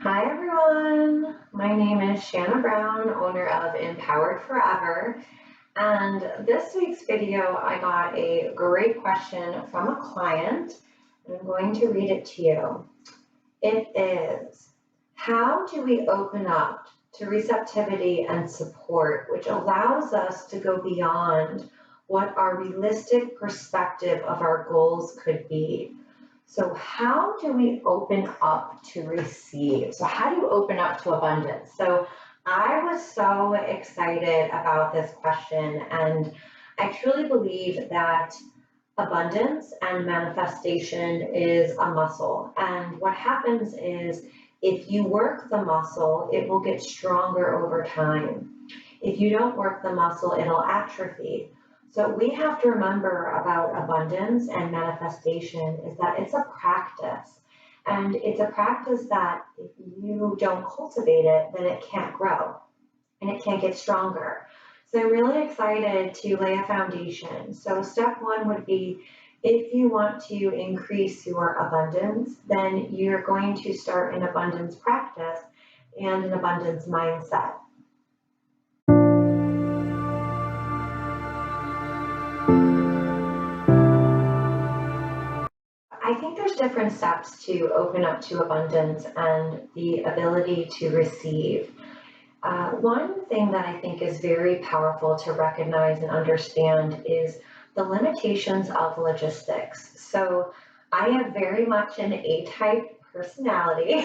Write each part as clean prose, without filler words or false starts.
Hi everyone, my name is Shanna Brown, owner of Empowered Forever, and this week's video I got a great question from a client, and I'm going to read it to you. It is, how do we open up to receptivity and support, which allows us to go beyond what our realistic perspective of our goals could be? So how do we open up to receive? So how do you open up to abundance? So I was so excited about this question, and I truly believe that abundance and manifestation is a muscle. And what happens is if you work the muscle, it will get stronger over time. If you don't work the muscle, it'll atrophy. So we have to remember about abundance and manifestation is that it's a practice. And it's a practice that if you don't cultivate it, then it can't grow and it can't get stronger. So I'm really excited to lay a foundation. So step one would be if you want to increase your abundance, then you're going to start an abundance practice and an abundance mindset. I think there's different steps to open up to abundance and the ability to receive. One thing that I think is very powerful to recognize and understand is the limitations of logistics. So I have very much an A-type personality,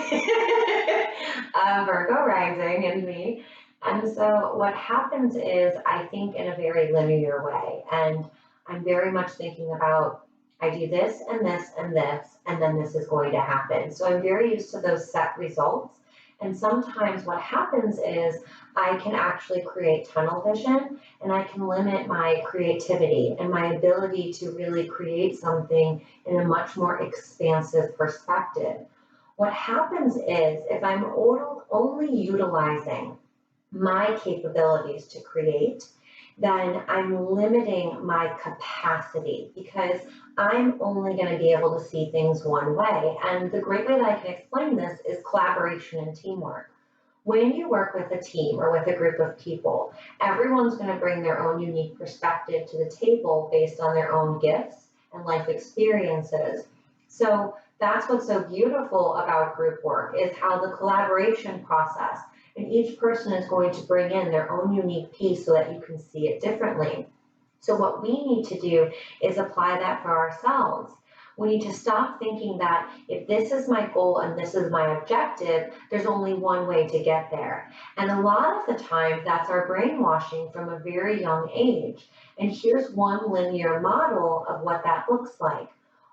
a Virgo rising in me. And so what happens is I think in a very linear way. And I'm very much thinking about I do this and this and this, and then this is going to happen. So I'm very used to those set results. And sometimes what happens is I can actually create tunnel vision and I can limit my creativity and my ability to really create something in a much more expansive perspective. What happens is if I'm only utilizing my capabilities to create, then I'm limiting my capacity because I'm only going to be able to see things one way. And the great way that I can explain this is collaboration and teamwork. When you work with a team or with a group of people, everyone's going to bring their own unique perspective to the table based on their own gifts and life experiences. So that's what's so beautiful about group work is how the collaboration process and each person is going to bring in their own unique piece so that you can see it differently. So what we need to do is apply that for ourselves. We need to stop thinking that if this is my goal and this is my objective, there's only one way to get there. And a lot of the time, that's our brainwashing from a very young age. And here's one linear model of what that looks like.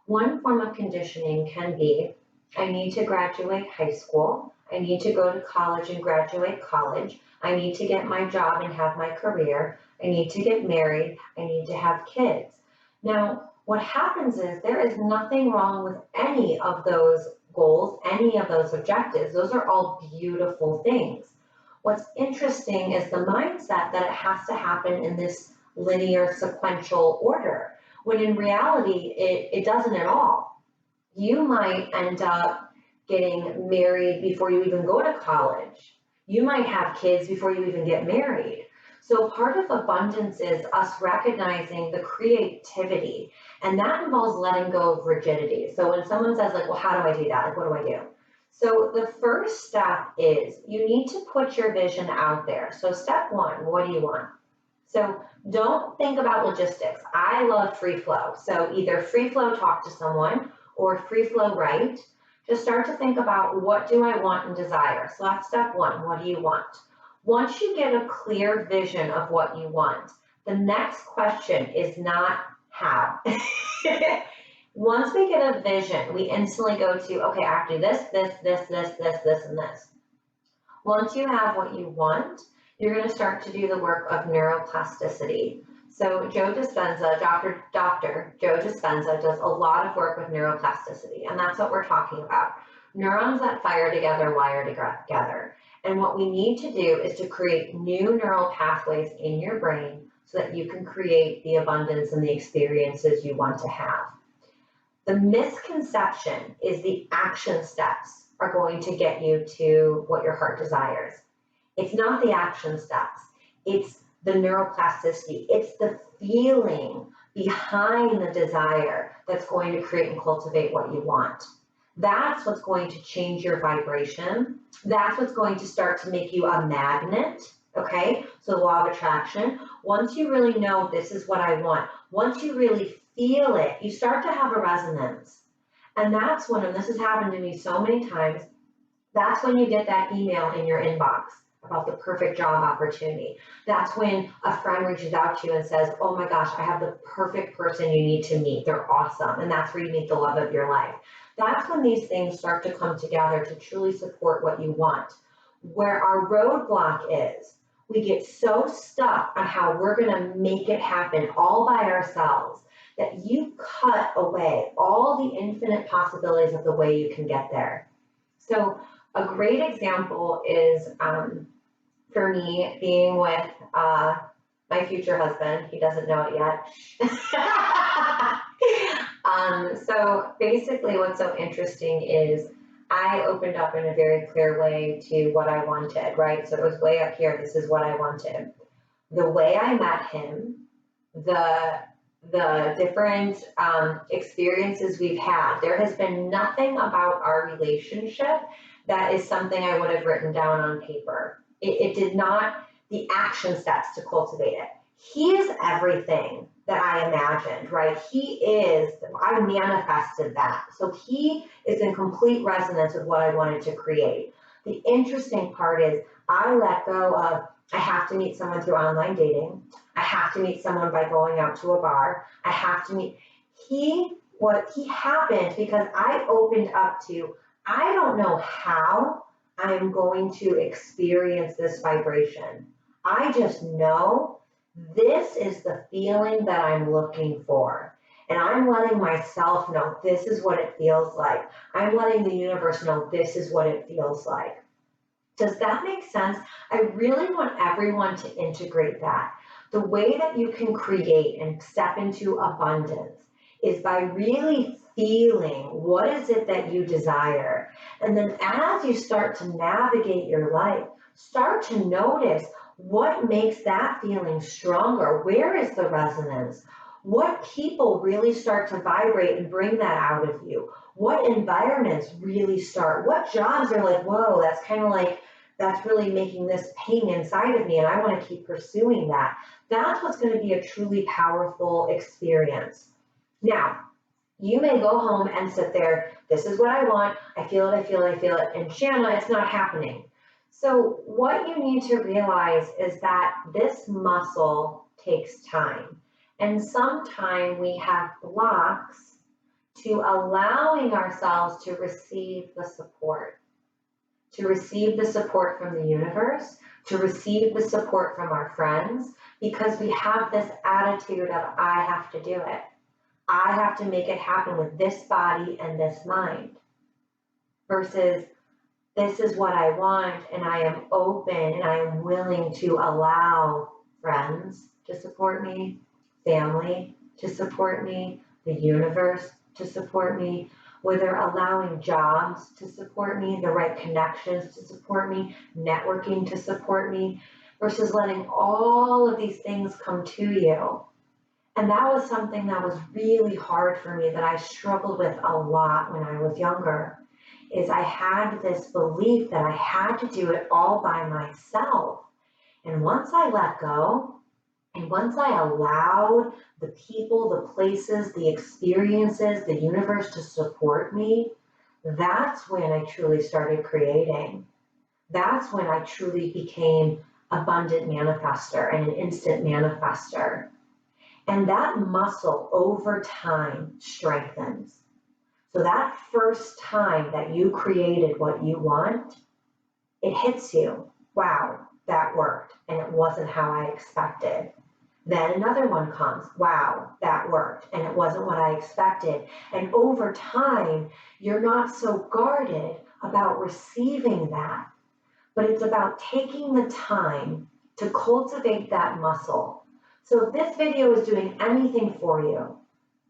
One form of conditioning can be, I need to graduate high school. I need to go to college and graduate college. I need to get my job and have my career. I need to get married. I need to have kids. Now, what happens is there is nothing wrong with any of those goals, any of those objectives. Those are all beautiful things. What's interesting is the mindset that it has to happen in this linear sequential order, when in reality, it doesn't at all. You might end up getting married before you even go to college. You might have kids before you even get married. So part of abundance is us recognizing the creativity, and that involves letting go of rigidity. So when someone says like, well, how do I do that? Like, what do I do? So the first step is you need to put your vision out there. So step one, what do you want? So don't think about logistics. I love free flow. So either free flow talk to someone or free flow write. Just start to think about what do I want and desire. So that's step one. What do you want? Once you get a clear vision of what you want, the next question is not how. Once we get a vision, we instantly go to, okay, I have to do this, and this. Once you have what you want, you're going to start to do the work of neuroplasticity. So Joe Dispenza, Dr. Joe Dispenza does a lot of work with neuroplasticity, and that's what we're talking about. Neurons that fire together wire together. And what we need to do is to create new neural pathways in your brain so that you can create the abundance and the experiences you want to have. The misconception is the action steps are going to get you to what your heart desires. It's not the action steps. It's the neuroplasticity. It's the feeling behind the desire that's going to create and cultivate what you want. That's what's going to change your vibration. That's what's going to start to make you a magnet. Okay, so the law of attraction. Once you really know this is what I want, once you really feel it, you start to have a resonance. And that's when, and this has happened to me so many times, that's when you get that email in your inbox about the perfect job opportunity. That's when a friend reaches out to you and says, oh my gosh, I have the perfect person you need to meet. They're awesome. And that's where you meet the love of your life. That's when these things start to come together to truly support what you want. Where our roadblock is, we get so stuck on how we're going to make it happen all by ourselves that you cut away all the infinite possibilities of the way you can get there. So a great example is for me being with my future husband. He doesn't know it yet. So basically what's so interesting is I opened up in a very clear way to what I wanted, right? So it was way up here. This is what I wanted. The way I met him, the different experiences we've had, there has been nothing about our relationship that is something I would have written down on paper. It did not, the action steps to cultivate it. He is everything that I imagined, right? He is, I manifested that. So he is in complete resonance with what I wanted to create. The interesting part is I let go of, I have to meet someone through online dating. I have to meet someone by going out to a bar. I have to meet, what he happened because I opened up to, I don't know how I'm going to experience this vibration. I just know this is the feeling that I'm looking for. And I'm letting myself know this is what it feels like. I'm letting the universe know this is what it feels like. Does that make sense? I really want everyone to integrate that. The way that you can create and step into abundance is by really feeling what is it that you desire. And then as you start to navigate your life, start to notice what makes that feeling stronger. Where is the resonance? What people really start to vibrate and bring that out of you? What environments really start? What jobs are like, whoa, that's kind of like, that's really making this ping inside of me and I want to keep pursuing that. That's what's going to be a truly powerful experience. Now, you may go home and sit there, this is what I want, I feel it, I feel it, I feel it, and Shanna, it's not happening. So what you need to realize is that this muscle takes time. And sometimes we have blocks to allowing ourselves to receive the support. To receive the support from the universe, to receive the support from our friends, because we have this attitude of, I have to do it. I have to make it happen with this body and this mind. Versus, this is what I want, and I am open and I am willing to allow friends to support me, family to support me, the universe to support me, whether allowing jobs to support me, the right connections to support me, networking to support me, versus letting all of these things come to you. And that was something that was really hard for me, that I struggled with a lot when I was younger, is I had this belief that I had to do it all by myself. And once I let go, and once I allowed the people, the places, the experiences, the universe to support me, that's when I truly started creating. That's when I truly became abundant manifester and an instant manifester. And that muscle over time strengthens. So that first time that you created what you want, it hits you. Wow, that worked. And it wasn't how I expected. Then another one comes. Wow, that worked. And it wasn't what I expected. And over time, you're not so guarded about receiving that. But it's about taking the time to cultivate that muscle. So if this video is doing anything for you,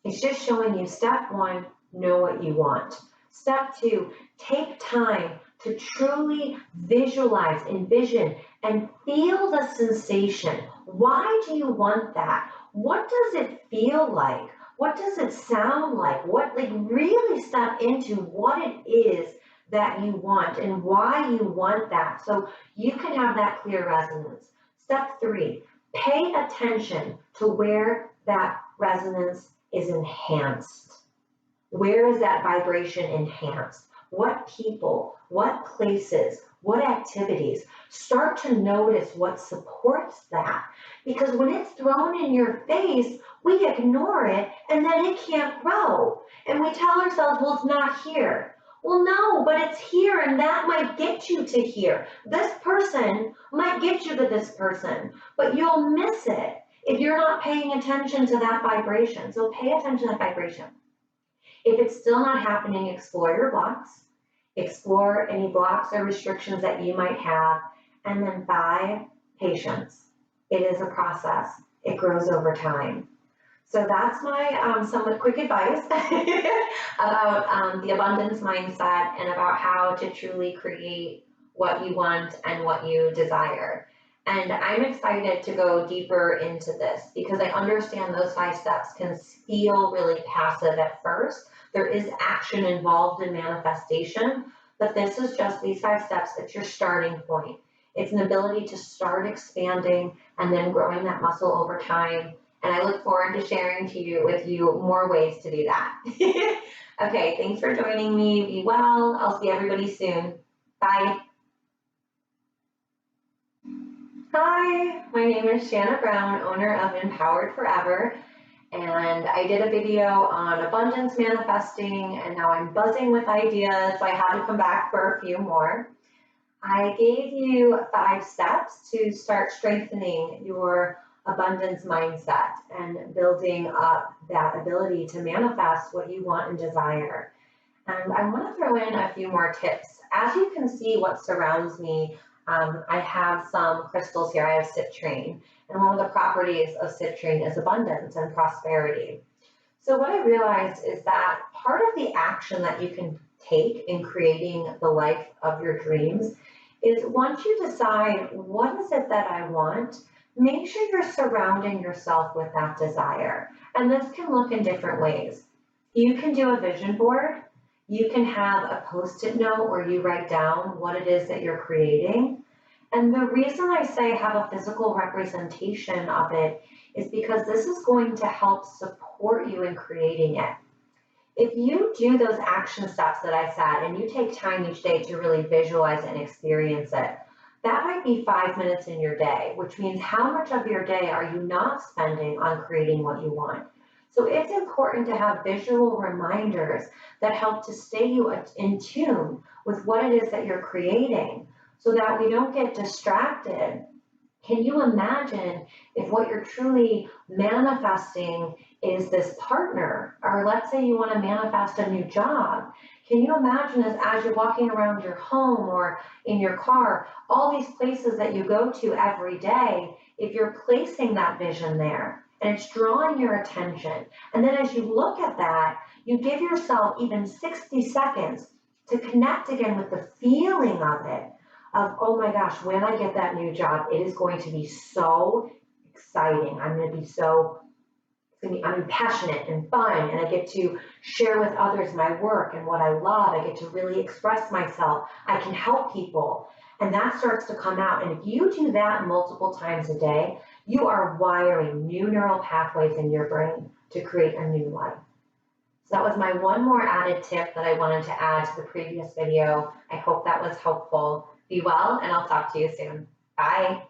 it's just showing you step one, know what you want. Step 2, take time to truly visualize, envision, and feel the sensation. Why do you want that? What does it feel like? What does it sound like? What, like, really step into what it is that you want and why you want that so you can have that clear resonance. Step 3, pay attention to where that resonance is enhanced. Where is that vibration enhanced? What people, what places, what activities? Start to notice what supports that. Because when it's thrown in your face, we ignore it and then it can't grow. And we tell ourselves, well, it's not here. Well, no, but it's here and that might get you to here. This person might get you to this person, but you'll miss it if you're not paying attention to that vibration. So pay attention to that vibration. If it's still not happening, explore your blocks, explore any blocks or restrictions that you might have, and then 5, patience. It is a process. It grows over time. So that's my somewhat quick advice about the abundance mindset and about how to truly create what you want and what you desire. And I'm excited to go deeper into this because I understand those 5 steps can feel really passive at first. There is action involved in manifestation, but this is just these 5 steps. It's your starting point. It's an ability to start expanding and then growing that muscle over time. And I look forward to sharing with you more ways to do that. Okay, thanks for joining me. Be well. I'll see everybody soon. Bye. Hi, my name is Shanna Brown, owner of Empowered Forever, and I did a video on abundance manifesting, and now I'm buzzing with ideas, so I had to come back for a few more. I gave you 5 steps to start strengthening your abundance mindset and building up that ability to manifest what you want and desire. And I want to throw in a few more tips. As you can see what surrounds me, I have some crystals here. I have citrine, and one of the properties of citrine is abundance and prosperity. So what I realized is that part of the action that you can take in creating the life of your dreams is once you decide what is it that I want, make sure you're surrounding yourself with that desire. And this can look in different ways. You can do a vision board. You can have a Post-it note where you write down what it is that you're creating. And the reason I say have a physical representation of it is because this is going to help support you in creating it. If you do those action steps that I said, and you take time each day to really visualize and experience it, that might be 5 minutes in your day, which means how much of your day are you not spending on creating what you want? So it's important to have visual reminders that help to stay you in tune with what it is that you're creating so that we don't get distracted. Can you imagine if what you're truly manifesting is this partner, or let's say you want to manifest a new job? Can you imagine as you're walking around your home or in your car, all these places that you go to every day, if you're placing that vision there and it's drawing your attention, and then as you look at that, you give yourself even 60 seconds to connect again with the feeling of it, of, oh my gosh, when I get that new job, it is going to be so exciting. I'm going to be passionate and fun, and I get to share with others my work and what I love. I get to really express myself. I can help people. And that starts to come out. And if you do that multiple times a day, you are wiring new neural pathways in your brain to create a new life. So that was my one more added tip that I wanted to add to the previous video. I hope that was helpful. Be well, and I'll talk to you soon. Bye.